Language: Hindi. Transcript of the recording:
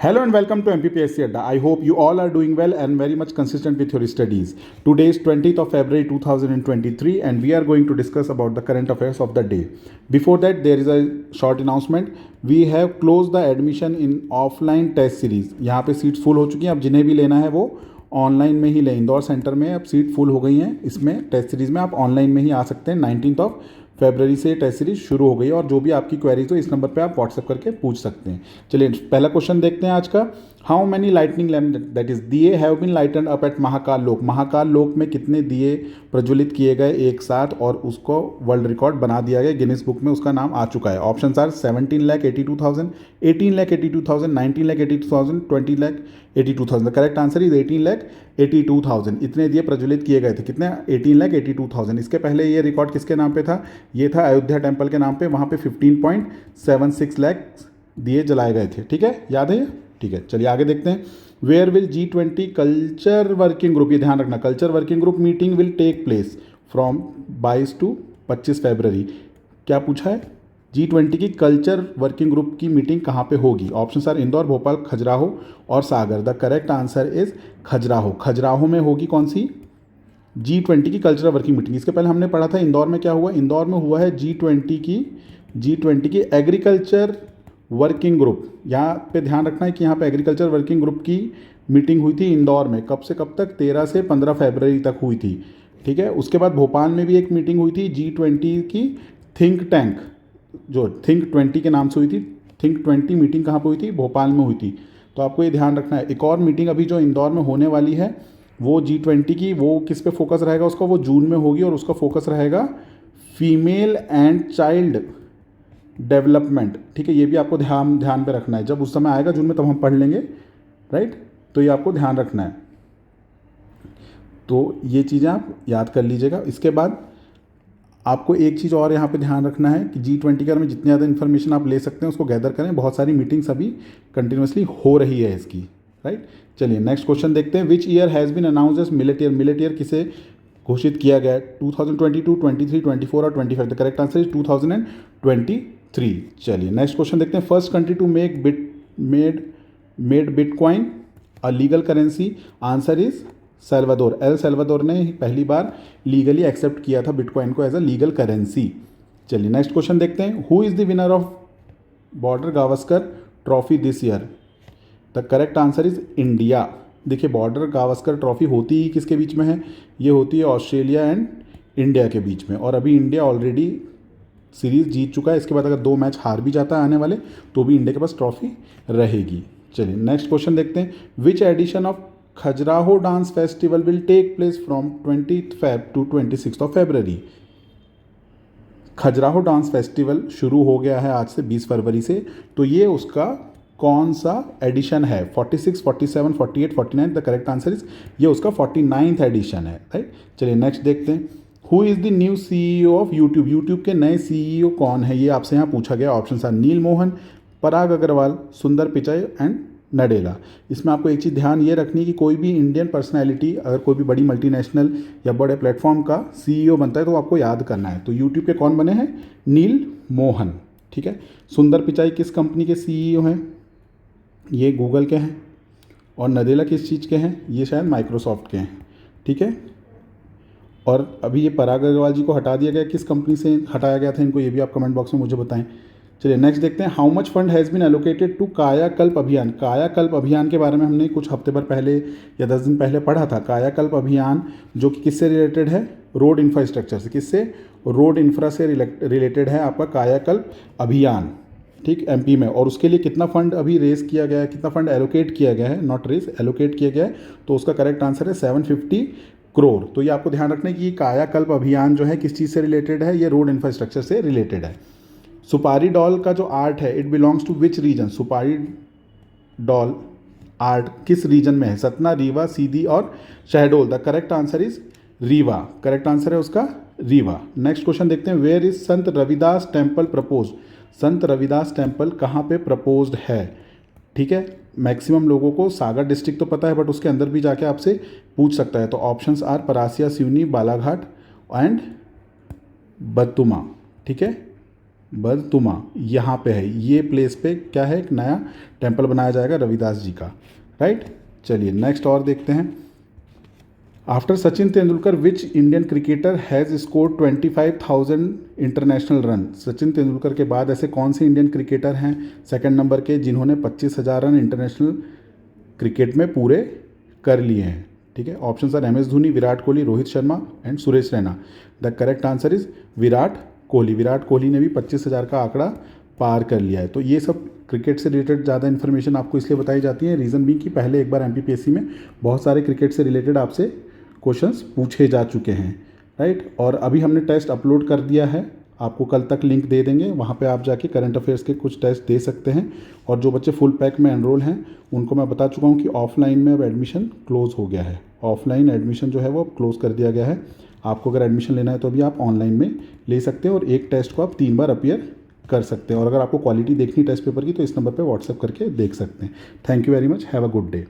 Hello and welcome to MPPSC Adda. I hope you all are doing well and very much consistent with your studies. Today is 20th of February 2023 and we are going to discuss about the current affairs of the day. Before that, there is a short announcement. We have closed the admission in offline test series. यहाँ पे सीट्स फुल हो चुकी हैं. अब जिन्हें भी लेना है वो ऑनलाइन में ही लें. इंदौर सेंटर में अब सीट फुल हो गई हैं. इसमें टेस्ट सीरीज़ में आप ऑनलाइन में ही आ सकते हैं. 19th ऑफ फरवरी से टेस्ट सीरीज शुरू हो गई है और जो भी आपकी क्वेरीज हो इस नंबर पे आप व्हाट्सएप करके पूछ सकते हैं. चलिए पहला क्वेश्चन देखते हैं आज का. How many lightning lamp that is दिए have been lighten up at Mahakal Lok. Mahakal लोक में कितने दिए प्रज्वलित किए गए एक साथ और उसको वर्ल्ड रिकॉर्ड बना दिया गया. गिनीज बुक में उसका नाम आ चुका है. Option are 17,82,000, 18,82,000, 19,82,000, 20,82,000. Correct answer is 18,82,000. इतने दिए प्रज्वलित किए गए थे. कितने? 18,82,000. इसके पहले ये रिकॉर्ड किसके नाम पे था? ये था अयोध्या टेम्पल के नाम पे. वहाँ पे 15.76 लाख दिए जलाए गए थे. ठीक है, याद है ये? ठीक है, चलिए आगे देखते हैं. Where will G20 culture working group, ये ध्यान रखना, culture working group meeting will take place from 22 to 25 February. क्या पूछा है? G20 की कल्चर वर्किंग ग्रुप की मीटिंग कहाँ पे होगी? ऑप्शन आर इंदौर, भोपाल, खजुराहो और Sagar. The correct answer is Khajuraho. Khajuraho में होगी कौन सी? G20 की कल्चरल वर्किंग मीटिंग. इसके पहले हमने पढ़ा था इंदौर में क्या हुआ. इंदौर में हुआ है G20 की एग्रीकल्चर वर्किंग ग्रुप. यहाँ पे ध्यान रखना है कि यहाँ पे एग्रीकल्चर वर्किंग ग्रुप की मीटिंग हुई थी इंदौर में. कब से कब तक? 13 से 15 फरवरी तक हुई थी. ठीक है, उसके बाद भोपाल में भी एक मीटिंग हुई थी G20 की थिंक टैंक, जो थिंक 20 के नाम से हुई थी. थिंक 20 मीटिंग कहाँ पर हुई थी? भोपाल में हुई थी. तो आपको ये ध्यान रखना है. एक और मीटिंग अभी जो इंदौर में होने वाली है वो G20 की, वो किस पे फोकस रहेगा उसका? वो जून में होगी और उसका फोकस रहेगा फीमेल एंड चाइल्ड डेवलपमेंट. ठीक है, ये भी आपको ध्यान पे रखना है. जब उस समय आएगा जून में तब हम पढ़ लेंगे, राइट. तो ये आपको ध्यान रखना है. तो ये चीज़ें आप याद कर लीजिएगा. इसके बाद आपको एक चीज़ और यहाँ पे ध्यान रखना है कि G20 के बारे में जितनी ज़्यादा इन्फॉर्मेशन आप ले सकते हैं उसको गैदर करें. बहुत सारी मीटिंग्स अभी कंटिन्यूसली हो रही है इसकी, राइट. चलिए नेक्स्ट क्वेश्चन देखते हैं. Which year has been announce as millet year. Millet year किसे घोषित किया गया है? 2022, 23, 24 और 25. The correct answer is 2023. चलिए नेक्स्ट क्वेश्चन देखते हैं. First country to made bitcoin a legal currency. Answer is Salvador. El Salvador ने पहली बार लीगली एक्सेप्ट किया था बिटकॉइन को एज अ लीगल करेंसी. चलिए नेक्स्ट क्वेश्चन देखते हैं. Who is the winner of Border Gavaskar trophy this year. The correct answer is India. देखिए बॉर्डर गावस्कर ट्रॉफी होती ही किसके बीच में है? ये होती है ऑस्ट्रेलिया एंड इंडिया के बीच में. और अभी इंडिया ऑलरेडी सीरीज़ जीत चुका है. इसके बाद अगर 2 मैच हार भी जाता है आने वाले तो भी इंडिया के पास ट्रॉफी रहेगी. चलिए नेक्स्ट क्वेश्चन देखते हैं. Which edition of Khajuraho dance festival will take place from 20th Feb to 26th of February. Khajuraho dance festival शुरू हो गया है आज से 20 फरवरी से. तो ये उसका कौन सा एडिशन है? 46, 47, 48, 49. द करेक्ट आंसर इज ये उसका 49th एडिशन है, राइट. चलिए नेक्स्ट देखते हैं. Who is the new CEO of YouTube. YouTube के नए CEO कौन है ये आपसे यहाँ पूछा गया. ऑप्शन आर नील मोहन, पराग अग्रवाल, सुंदर पिचाई एंड नडेला. इसमें आपको एक चीज़ ध्यान ये रखनी है कि कोई भी इंडियन पर्सनैलिटी अगर कोई भी बड़ी मल्टीनेशनल या बड़े प्लेटफॉर्म का CEO बनता है तो आपको याद करना है. तो यूट्यूब के कौन बने हैं? नील मोहन. ठीक है. सुंदर पिचाई किस कंपनी के CEO हैं? ये गूगल के हैं. और नडेला किस चीज़ के हैं? ये शायद माइक्रोसॉफ्ट के हैं. ठीक है. और अभी ये पराग अग्रवाल जी को हटा दिया गया, किस कंपनी से हटाया गया था इनको, ये भी आप कमेंट बॉक्स में मुझे बताएं. चलिए नेक्स्ट देखते हैं. How much fund has been allocated to Kayakalp Abhiyan. कायाकल्प अभियान के बारे में हमने कुछ हफ्ते भर पहले या 10 दिन पहले पढ़ा था. कायाकल्प अभियान जो कि किससे रिलेटेड है? रोड इंफ्रास्ट्रक्चर से. किससे? रोड इंफ्रा से रिलेटेड है आपका कायाकल्प अभियान. ठीक, MP में. और उसके लिए कितना फंड अभी रेस किया गया है, कितना फंड एलोकेट किया गया है, नॉट रेस, एलोकेट किया गया है. तो उसका करेक्ट आंसर है 750 करोड़. तो ये आपको ध्यान रखना है कि ये कायाकल्प अभियान जो है किस चीज़ से रिलेटेड है? ये रोड इंफ्रास्ट्रक्चर से रिलेटेड है. सुपारी डॉल का जो आर्ट है, it belongs to which region. Supari doll art किस रीजन में है? सतना, रीवा, सीधी और Shahdol. The correct answer is Rewa. Correct answer है उसका रीवा. नेक्स्ट क्वेश्चन देखते हैं. Where is Sant Ravidas temple propose. Sant Ravidas temple कहाँ पे प्रपोज्ड है? ठीक है, मैक्सिमम लोगों को सागर डिस्ट्रिक्ट तो पता है बट उसके अंदर भी जाके आपसे पूछ सकता है. तो options are Parasia, Seoni, Balaghat and Batuma. ठीक है. बरतुमा यहाँ पे है, ये प्लेस पे क्या है, एक नया टेम्पल बनाया जाएगा रविदास जी का, राइट। चलिए नेक्स्ट और देखते हैं। After Sachin Tendulkar which Indian cricketer has score 25,000 international run. Sachin Tendulkar के बाद ऐसे कौन से इंडियन क्रिकेटर हैं सेकंड नंबर के जिन्होंने 25,000 रन इंटरनेशनल क्रिकेट में पूरे कर लिए हैं, ठीक है। Option are MS Dhoni, Virat Kohli, Rohit Sharma and Suresh Raina. The correct answer is Virat Kohli. Virat Kohli ने भी 25,000 का आंकड़ा पार कर लिया है। तो ये सब क्रिकेट से रिलेटेड ज़्यादा इन्फॉर्मेशन आपको इसलिए बताई जाती है, रीज़न भी कि पहले एक बार MPPSC में बहुत सारे क्रिकेट से रिलेटेड आपसे क्वेश्चंस पूछे जा चुके हैं, राइट। और अभी हमने टेस्ट अपलोड कर दिया है, आपको कल तक लिंक दे देंगे, वहाँ पे आप जाके करंट अफेयर्स के कुछ टेस्ट दे सकते हैं। और जो बच्चे फुल पैक में एनरोल हैं उनको मैं बता चुका हूँ कि ऑफलाइन में अब एडमिशन क्लोज़ हो गया है। ऑफलाइन एडमिशन जो है वो अब क्लोज़ कर दिया गया है। आपको अगर एडमिशन लेना है तो अभी आप ऑनलाइन में ले सकते हैं और एक टेस्ट को आप 3 बार अपीयर कर सकते हैं। और अगर आपको क्वालिटी देखनी टेस्ट पेपर की तो इस नंबर पर व्हाट्सएप करके देख सकते हैं। Thank you very much, have a good day.